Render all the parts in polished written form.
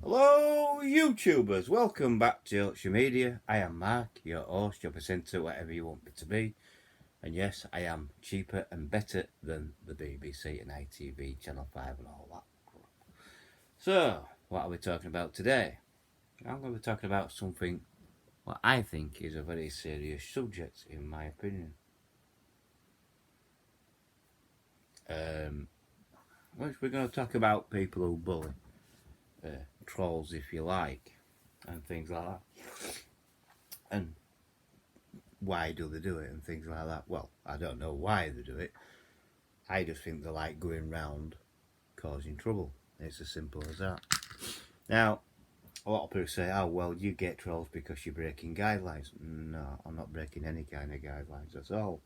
Hello YouTubers, welcome back to Yorkshire Media. I am Mark, your host, your presenter, whatever you want me to be. And yes, I am cheaper and better than the BBC and ITV, Channel 5 and all that crap. So, what are we talking about today? I'm going to be talking about something what I think is a very serious subject in my opinion. Which we're going to talk about people who bully, trolls if you like, and things like that. And why do they do it and things like that? Well, I don't know why they do it. I just think they like going round causing trouble. It's as simple as that. Now, a lot of people say, oh, well, you get trolls because you're breaking guidelines. No, I'm not breaking any kind of guidelines at all.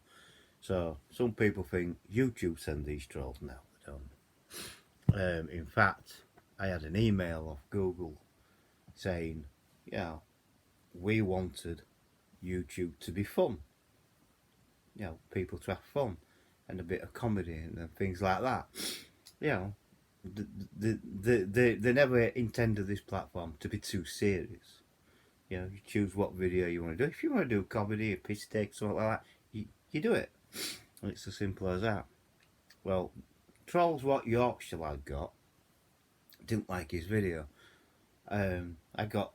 So, some people think YouTube send these trolls. No, they don't. In fact, I had an email off Google saying, yeah, we wanted YouTube to be fun. You know, people to have fun and a bit of comedy and things like that. You know, they never intended this platform to be too serious. You know, you choose what video you want to do. If you want to do comedy, a piss take, something like that, you do it. It's as simple as that. Well, trolls what Yorkshire lad got didn't like his video. I got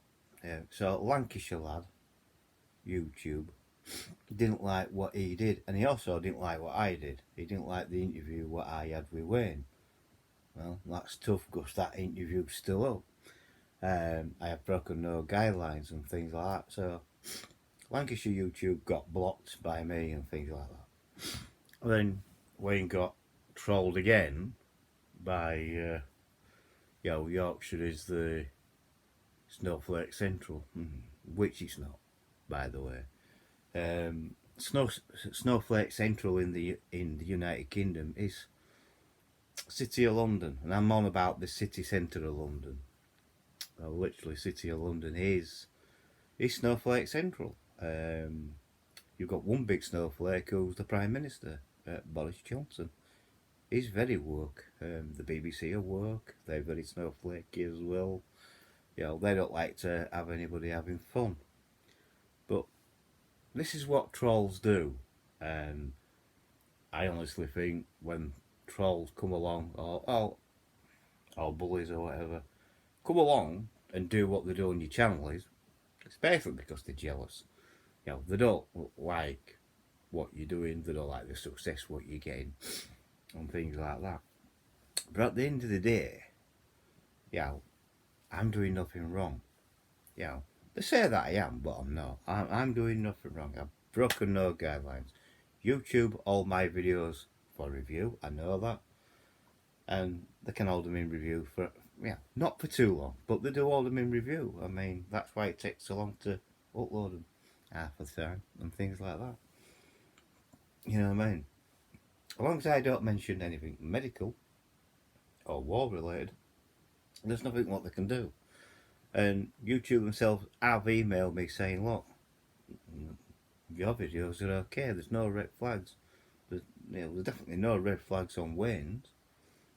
so Lancashire lad YouTube didn't like what he did, and he also didn't like what I did. He didn't like the interview what I had with Wayne. Well, that's tough because that interview's still up. I have broken no guidelines and things like that. So Lancashire YouTube got blocked by me and things like that. Then Wayne got trolled again by Yorkshire is the Snowflake Central, which it's not, by the way. Snowflake Central in the United Kingdom is City of London, and I'm on about the city centre of London. Literally, City of London is Snowflake Central. You've got one big snowflake who's the Prime Minister, Boris Johnson. He's very woke. The BBC are woke. They're very snowflakey as well. You know, they don't like to have anybody having fun. But this is what trolls do. And I honestly think when trolls come along, or bullies or whatever, come along and do what they do on your channel, it's basically because they're jealous. You know, they don't like what you're doing, they don't like the success what you're getting, and things like that. But at the end of the day, I'm doing nothing wrong. They say that I am, but I'm not. I'm doing nothing wrong. I've broken no guidelines. YouTube, all my videos for review, I know that. And they can hold them in review for, not for too long, but they do hold them in review. I mean, that's why it takes so long to upload them, half the time, and things like that. You know what I mean? As long as I don't mention anything medical or war related, there's nothing what they can do. And YouTube themselves have emailed me saying, look, your videos are okay, there's no red flags. There's definitely no red flags on Wayne's,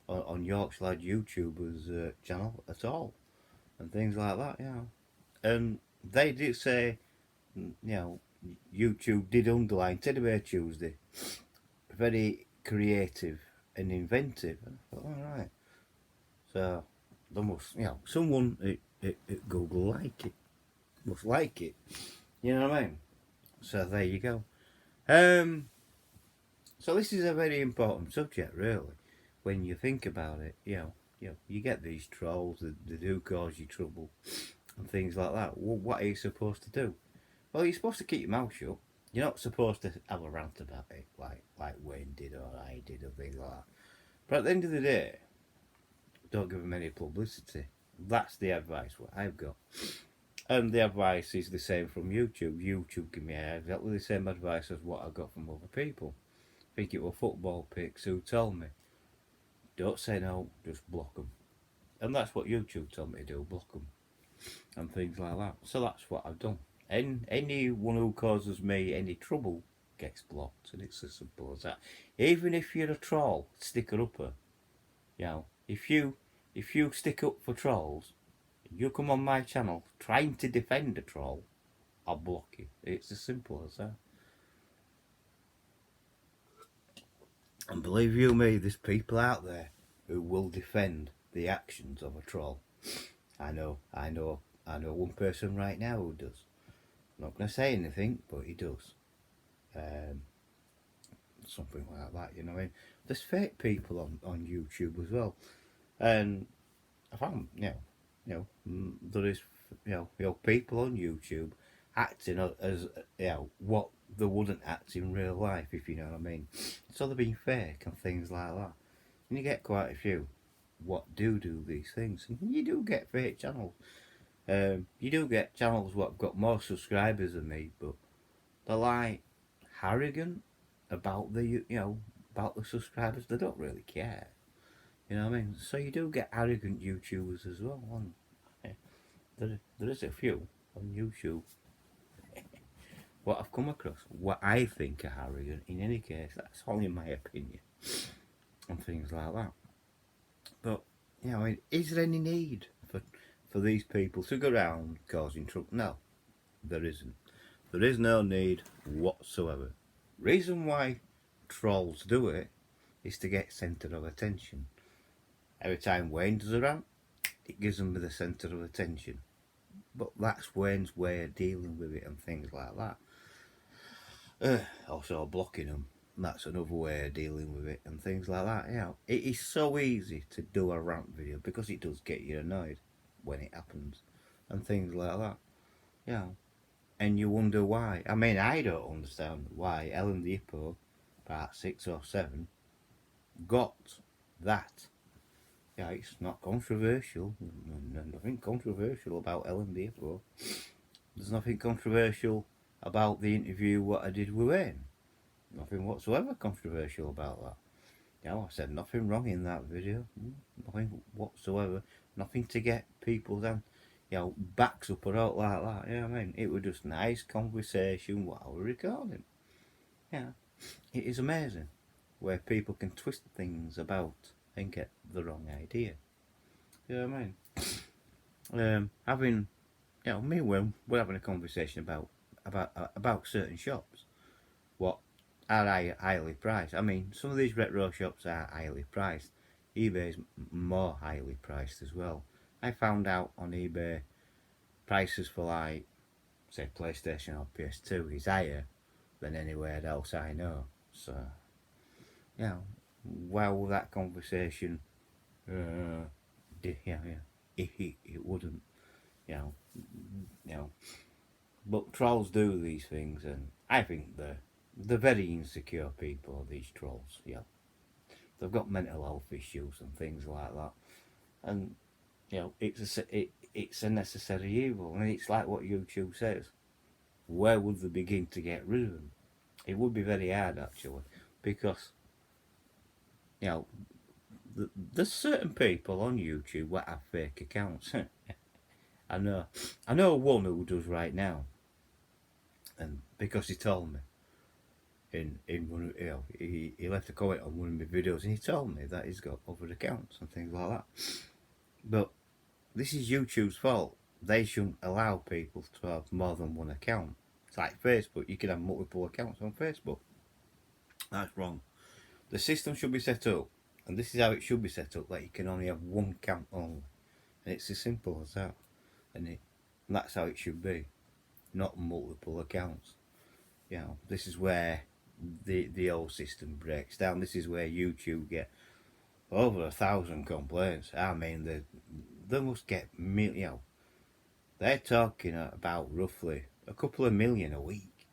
on Yorkshire Lad YouTuber's channel at all, and things like that, And they did say, YouTube did underline Teddy Bear Tuesday, very creative and inventive. I thought, alright. So, there must, someone at Google must like it. You know what I mean? So there you go. So this is a very important subject, really, when you think about it. You get these trolls that do cause you trouble and things like that. Well, what are you supposed to do? Well, you're supposed to keep your mouth shut. You're not supposed to have a rant about it like Wayne did or I did or things like that. But at the end of the day, don't give them any publicity. That's the advice what I've got. And the advice is the same from YouTube. YouTube give me exactly the same advice as what I got from other people. I think it were football picks who told me, don't say no, just block them. And that's what YouTube told me to do, block them. And things like that. So that's what I've done. Anyone who causes me any trouble gets blocked, and it's as simple as that. Even if you're a troll, sticker upper, if you stick up for trolls, You come on my channel trying to defend a troll, I'll block you. It's as simple as that. And believe you me, there's people out there who will defend the actions of a troll. I know one person right now who does. I'm not going to say anything, but he does. Um, Something like that, you know what I mean? There's fake people on YouTube as well. And I found, there is, people on YouTube acting as, what they wouldn't act in real life, if you know what I mean. So they're being fake and things like that. And you get quite a few what do these things. And you do get fake channels. You do get channels what have got more subscribers than me, but they're like arrogant about about the subscribers. They don't really care. You know what I mean? So you do get arrogant YouTubers as well. And there is a few on YouTube what I've come across, what I think are arrogant. In any case, that's only my opinion and things like that. But is there any need for these people to go around causing trouble? No, there isn't. There is no need whatsoever. Reason why trolls do it is to get centre of attention. Every time Wayne does a rant, it gives them the centre of attention. But that's Wayne's way of dealing with it and things like that. Also blocking them. That's another way of dealing with it and things like that. It is so easy to do a rant video because it does get you annoyed when it happens and things like that. And you wonder why. I mean, I don't understand why Ellen the Hippo, part 6 or 7, got that. It's not controversial. Nothing controversial about Ellen the Hippo. There's nothing controversial about the interview what I did with Wayne. Nothing whatsoever controversial about that. I said nothing wrong in that video. Nothing whatsoever. Nothing to get people down, backs up or out like that. I mean? It was just nice conversation what I was recording. It is amazing where people can twist things about and get the wrong idea. You know what I mean? Having, me and Will, we're having a conversation about certain shops. What are highly priced? I mean, some of these retro shops are highly priced. eBay's more highly priced as well. I found out on eBay prices for like, say, PlayStation or PS2 is higher than anywhere else I know. So, well, that conversation, it wouldn't, you know, But trolls do these things, and I think they're very insecure people. These trolls, they've got mental health issues and things like that, and it's a necessary evil, and it's like what YouTube says. Where would they begin to get rid of them? It would be very hard actually, because there's certain people on YouTube that have fake accounts. I know one who does right now, and because he told me in one, he left a comment on one of my videos, and he told me that he's got other accounts and things like that. But this is YouTube's fault. They shouldn't allow people to have more than one account. It's like Facebook. You can have multiple accounts on Facebook. That's wrong. The system should be set up, and this is how it should be set up, that you can only have one account only. And it's as simple as that. And that's how it should be. Not multiple accounts. This is where the old system breaks down. This is where YouTube get over 1,000 complaints. I mean, they must get they're talking about roughly a couple of million a week.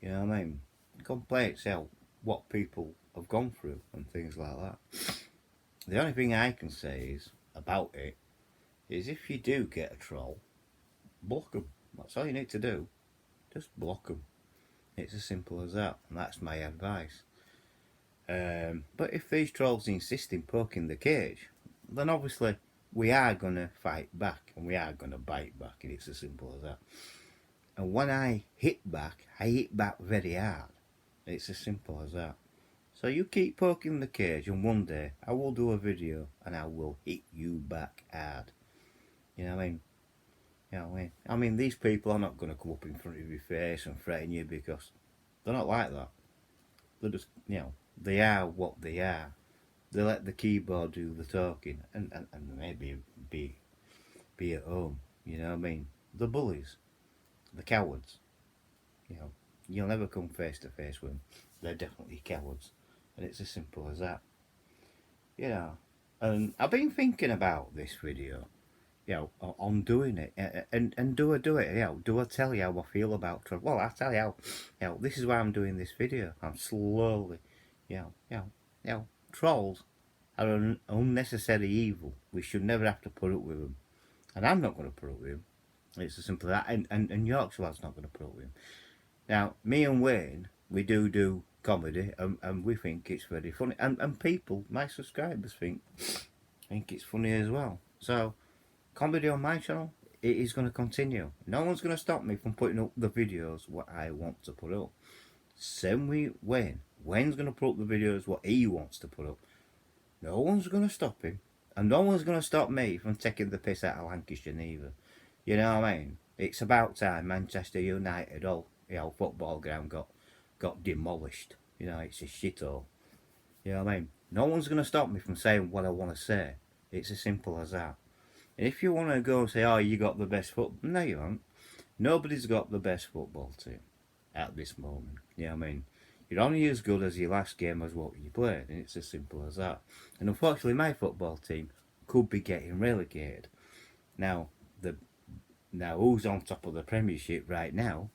You know what I mean? Complaints out what people have gone through and things like that. The only thing I can say is about it is if you do get a troll, block them. That's all you need to do. Just block them. It's as simple as that, and that's my advice. But if these trolls insist in poking the cage, then obviously we are going to fight back, and we are going to bite back, and it's as simple as that. And when I hit back very hard. It's as simple as that. So you keep poking the cage, and one day I will do a video and I will hit you back hard. You know what I mean? You know what I mean? I mean, these people are not going to come up in front of your face and threaten you because they're not like that. They're just, they are what they are. They let the keyboard do the talking and maybe be be at home. You know what I mean? The bullies, the cowards. You know, you'll never come face to face with them. They're definitely cowards, and it's as simple as that. You know, and I've been thinking about this video. On doing it, and do I do it? Do I tell you how I feel about trolls? Well, I tell you how. This is why I'm doing this video. I'm slowly, trolls are an unnecessary evil. We should never have to put up with them, and I'm not going to put up with them. It's as simple as that, and Yorkshire lad's not going to put up with him. Now, me and Wayne, we do comedy, and we think it's very funny, and people, my subscribers, think it's funny as well. So, comedy on my channel, it is going to continue. No one's going to stop me from putting up the videos what I want to put up. Same with Wayne. Wayne's going to put up the videos what he wants to put up. No one's going to stop him, and no one's going to stop me from taking the piss out of Lancashire neither. You know what I mean? It's about time Manchester United, football ground got demolished. It's a shithole. You know what I mean? No one's going to stop me from saying what I want to say. It's as simple as that. And if you want to go and say, oh, you got the best football, no, you haven't. Nobody's got the best football team at this moment. You know what I mean? You're only as good as your last game as what you played, and it's as simple as that. And unfortunately, my football team could be getting relegated. Now, who's on top of the Premiership right now?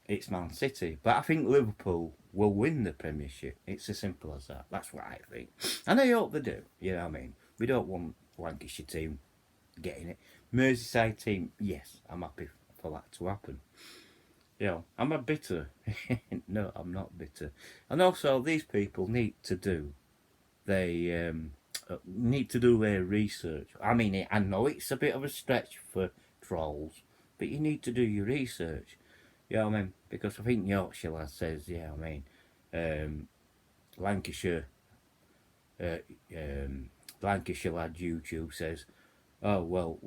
It's Man City. But I think Liverpool will win the Premiership. It's as simple as that. That's what I think. And I hope they do. You know what I mean? We don't want Lancashire team getting it. Merseyside team, yes, I'm happy for that to happen. I'm a bitter. No, I'm not bitter. And also, these people need to do their research. I mean, I know it's a bit of a stretch for trolls, but you need to do your research. You know what I mean? Because I think Yorkshire lad says, Lancashire, Lancashire lad YouTube says, oh well,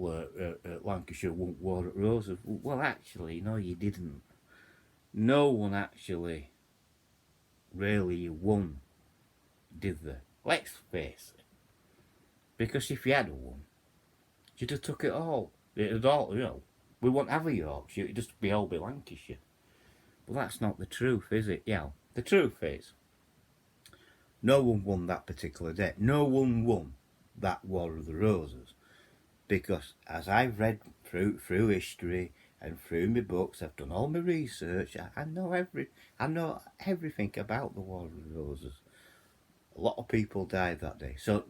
Lancashire won War at Roses. Well, actually, no, you didn't. No one actually really won, did they? Let's face it. Because if you had won, you'd have took it all. It'd all, we won't have a Yorkshire. It'd just be all be Lancashire. But that's not the truth, is it? The truth is, no one won that particular day. No one won that War of the Roses. Because as I've read through history and through my books, I've done all my research. I know everything about the War of the Roses. A lot of people died that day, so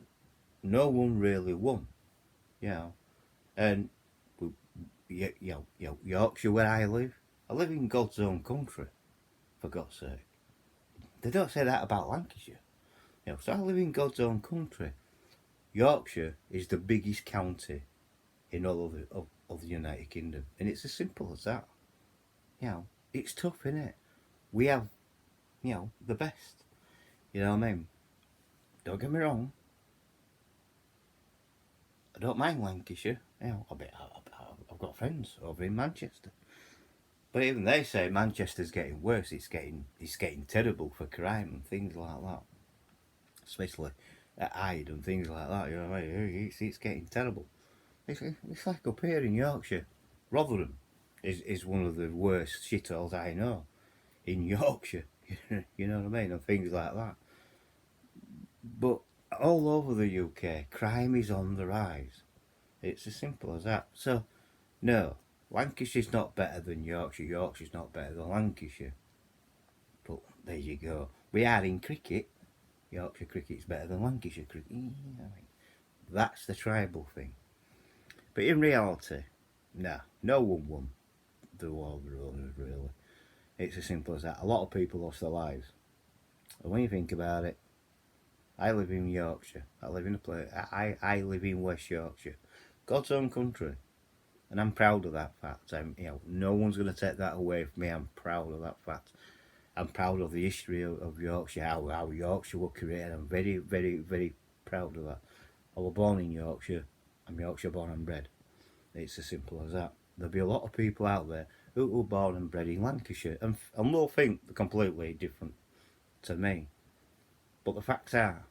no one really won. And Yorkshire, where I live in God's own country. For God's sake, they don't say that about Lancashire. So I live in God's own country. Yorkshire is the biggest county in all of the United Kingdom, and it's as simple as that. It's tough, innit? We have, the best. You know what I mean? Don't get me wrong. I don't mind Lancashire. I've got friends over in Manchester, but even they say Manchester's getting worse. It's getting terrible for crime and things like that, especially at Hyde and things like that. You know what I mean? It's getting terrible. It's like up here in Yorkshire. Rotherham is one of the worst shitholes I know in Yorkshire. You know what I mean? And things like that. But all over the UK, crime is on the rise. It's as simple as that. So, no, Lancashire's not better than Yorkshire. Yorkshire's not better than Lancashire. But there you go. We are in cricket. Yorkshire cricket's better than Lancashire cricket. That's the tribal thing. But in reality, no one won the War of the Roses, really. It's as simple as that. A lot of people lost their lives. And when you think about it, I live in Yorkshire. I live in a place. I live in West Yorkshire, God's own country, and I'm proud of that fact. No one's going to take that away from me. I'm proud of that fact. I'm proud of the history of Yorkshire, how Yorkshire was created. I'm very, very, very proud of that. I was born in Yorkshire. I'm Yorkshire born and bred. It's as simple as that. there'll be a lot of people out there who were born and bred in Lancashire and will think they're completely different to me. But the facts are,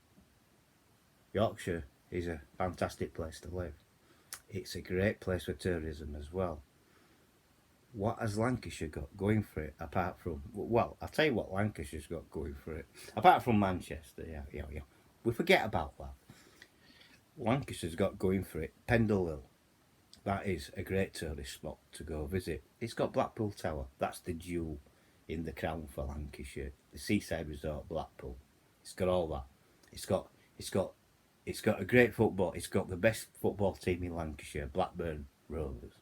Yorkshire is a fantastic place to live. It's a great place for tourism as well. What has Lancashire got going for it apart from, well, I'll tell you what Lancashire's got going for it. Apart from Manchester, yeah. We forget about that. Lancashire's got going for it Pendle Hill. That is a great tourist spot to go visit. It's got Blackpool Tower. That's the jewel in the crown for Lancashire. The seaside resort Blackpool. It's got all that. It's got it's got it's got a great football. It's got the best football team in Lancashire, Blackburn Rovers.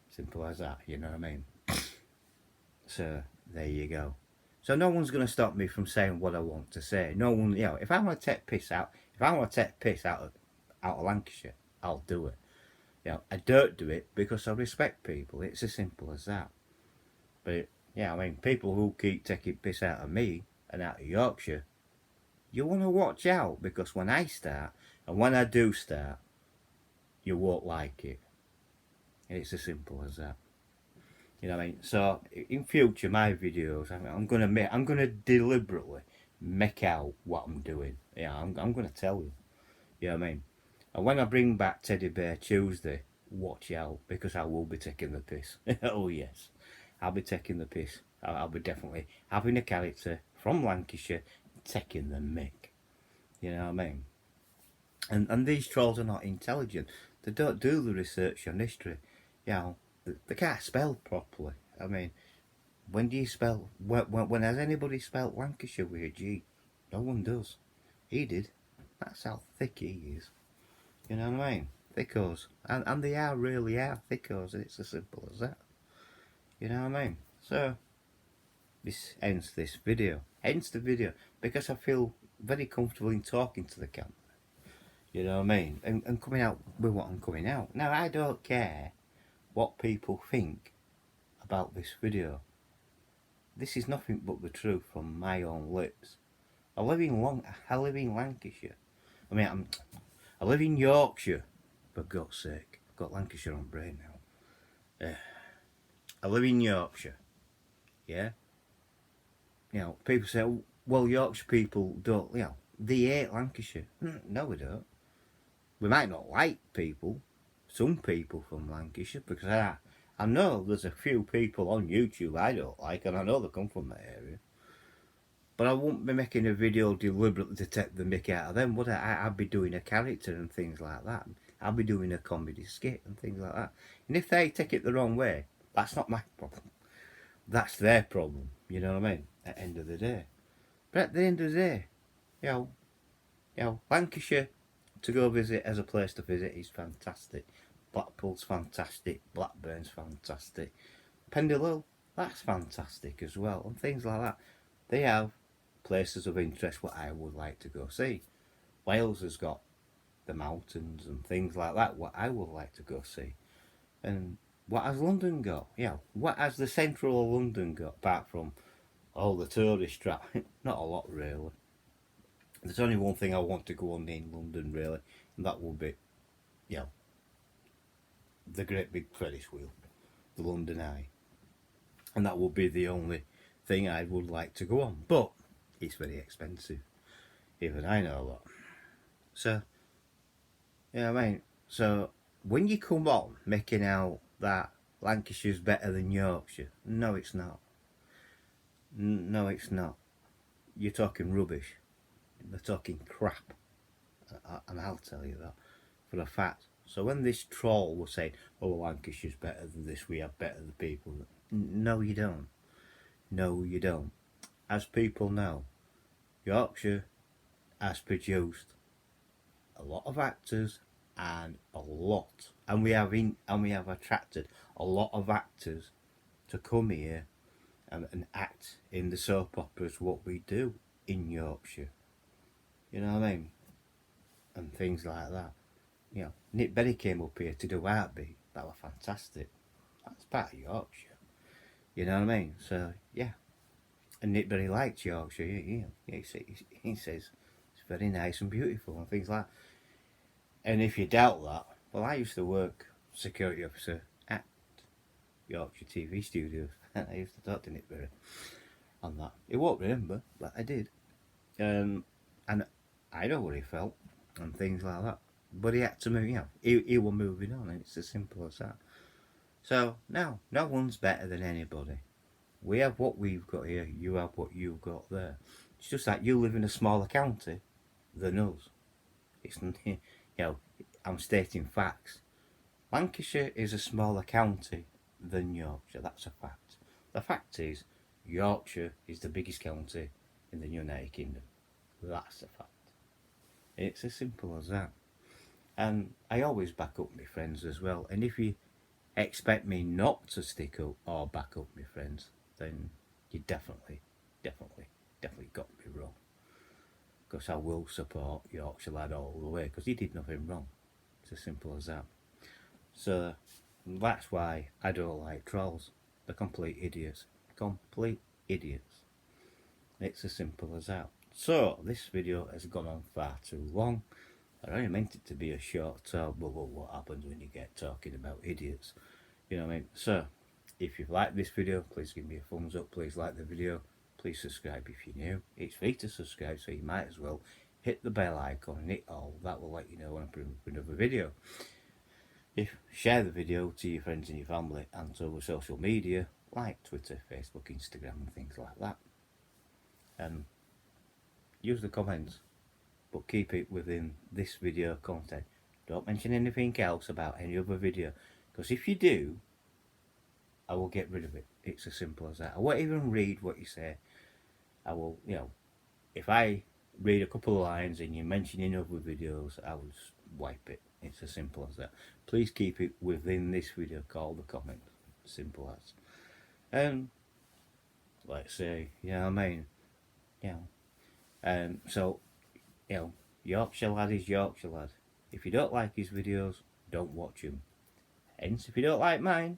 Simple as that, you know what I mean? So there you go. So no one's going to stop me from saying what I want to say. No one, if I want to take piss out, out of Lancashire, I'll do it. I don't do it because I respect people. It's as simple as that. But people who keep taking piss out of me and out of Yorkshire, you want to watch out, because when I start, and when I do start, you won't like it. It's as simple as that. You know what I mean? So in future, my videos, I'm gonna deliberately make out what I'm doing. I'm gonna tell you. You know what I mean? And when I bring back Teddy Bear Tuesday, watch out, because I will be taking the piss. Oh yes, I'll be taking the piss. I'll be definitely having a character from Lancashire taking the mick. You know what I mean? And these trolls are not intelligent. They don't do the research on history. They can't spell properly. I mean, when do you spell? When has anybody spelled Lancashire with a G? No one does. He did. That's how thick he is. You know what I mean? Thickos. And they really are thickos. It's as simple as that. You know what I mean? So, this ends this video. Ends the video. Because I feel very comfortable in talking to the camera. You know what I mean? And coming out with what I'm coming out. Now, I don't care what people think about this video. This is nothing but the truth from my own lips. I live in Lancashire. I live in Yorkshire, for God's sake. I've got Lancashire on brain now. I live in Yorkshire. Yeah? People say, well, Yorkshire people don't, they hate Lancashire. No, we don't. We might not like some people from Lancashire, because I know there's a few people on YouTube I don't like, and I know they come from that area. But I wouldn't be making a video deliberately to take the mick out of them, would I? I'd be doing a character and things like that. I'd be doing a comedy skit and things like that. And if they take it the wrong way, that's not my problem. That's their problem, you know what I mean? At the end of the day. But at the end of the day, Lancashire to go visit as a place to visit is fantastic. Blackpool's fantastic. Blackburn's fantastic. Pendle Hill, that's fantastic as well. And things like that. They have places of interest what I would like to go see. Wales has got the mountains and things like that what I would like to go see. And what has London got? What has the central of London got, apart from all the tourist traffic? Not a lot, really. There's only one thing I want to go on in London, really, and that will be, the great big Ferris wheel, the London Eye. And that will be the only thing I would like to go on. But it's very expensive. Even I know that. So, So, when you come on making out that Lancashire's better than Yorkshire, no, it's not. No, it's not. You're talking rubbish. They're talking crap. And I'll tell you that for a fact. So when this troll was saying, oh, Lancashire's better than this, we have better than people. No, you don't. No, you don't. As people know, Yorkshire has produced a lot of actors and we have attracted a lot of actors to come here and act in the soap operas what we do in Yorkshire. You know what I mean? And things like that. Nick Berry came up here to do Heartbeat. That was fantastic. That's part of Yorkshire. You know what I mean? So, yeah. And Nick Berry likes Yorkshire. He says it's very nice and beautiful and things like that. And if you doubt that, well, I used to work security officer at Yorkshire TV studios. I used to talk to Nick Berry on that. He won't remember, but I did. And I know what he felt and things like that. But he had to move, he was moving on, and it's as simple as that. So now, no one's better than anybody. We have what we've got here, you have what you've got there. It's just that you live in a smaller county than us. It's, I'm stating facts. Lancashire is a smaller county than Yorkshire, that's a fact. The fact is, Yorkshire is the biggest county in the United Kingdom. That's a fact. It's as simple as that. And I always back up my friends as well. And if you expect me not to stick up or back up my friends, then you definitely got me wrong. Because I will support Yorkshire lad all the way, because he did nothing wrong. It's as simple as that. So that's why I don't like trolls. They're complete idiots. Complete idiots. It's as simple as that. So this video has gone on far too long. I only meant it to be a short talk, but what happens when you get talking about idiots? You know what I mean? So, if you've liked this video, please give me a thumbs up. Please like the video. Please subscribe if you're new. It's free to subscribe, so you might as well hit the bell icon and hit all. That will let you know when I put up another video. Share the video to your friends and your family and to other social media like Twitter, Facebook, Instagram and things like that. And use the comments, but keep it within this video content. Don't mention anything else about any other video, because if you do, I will get rid of it. It's as simple as that. I won't even read what you say. I will, if I read a couple of lines and you mention in other videos, I will just wipe it. It's as simple as that. Please keep it within this video called the comment. Simple as. And let's say, so, Yorkshire lad is Yorkshire lad. If you don't like his videos, don't watch him. Hence, if you don't like mine,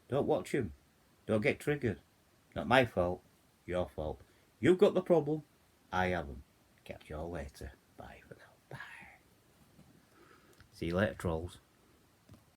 don't watch him. Don't get triggered. Not my fault, your fault. You've got the problem, I haven't. Catch you all later. Bye for now. Bye. See you later, trolls.